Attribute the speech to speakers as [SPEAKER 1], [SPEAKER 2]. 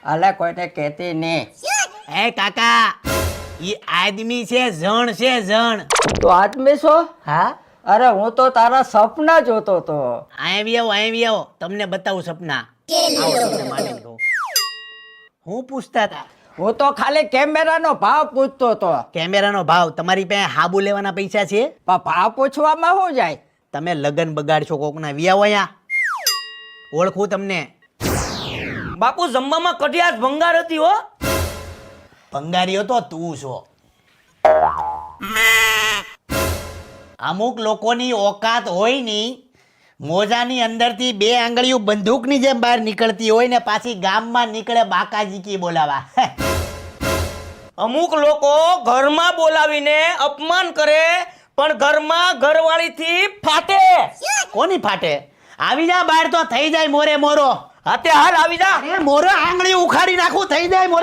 [SPEAKER 1] અલે કોઈને કહેતી નહીં.
[SPEAKER 2] એ કાકા ઈ આદમી છે જણ છે જણ.
[SPEAKER 1] તો આદમી છો?
[SPEAKER 2] હા
[SPEAKER 1] અરે હું તો તારા સપના જોતો તો.
[SPEAKER 2] આવી આવો તમને બતાવું સપના. આવો તમને માંડી દઉં. હું પૂછતા હતા
[SPEAKER 1] હું તો ખાલી કેમેરાનો ભાવ પૂછતો તો.
[SPEAKER 2] કેમેરાનો ભાવ. તમારી પાસે હાબુ લેવાના પૈસા છે?
[SPEAKER 1] પણ ભાવ પૂછવામાં શું જાય?
[SPEAKER 2] તમે લગન બગાડશો કોકના. વિયાવો અહીંયા, ઓળખું તમને.
[SPEAKER 3] બાપુ જમવામાં કઢિયાત ભંગાર હતી હો.
[SPEAKER 2] ભંગારીઓ તો તું છો. અમુક લોકોની ઓકાત હોય ની, મોજાની અંદરથી 2 આંગળીઓ બંદૂકની જેમ બહાર નીકળતી હોય ને પાછી ગામમાં નીકળે બાકાજીકી બોલાવા.
[SPEAKER 3] અમુક લોકો ઘરમાં બોલાવીને અપમાન કરે પણ ઘરમાં ઘરવાળીથી ફાટે.
[SPEAKER 2] કોની ફાટે? આવી જા બહાર તો થઈ જાય મોરે મોરો.
[SPEAKER 3] હાથે હાલ આવી જા.
[SPEAKER 2] મોરો આંગળી ઉખાડી નાખું થઈ જાય મોરે.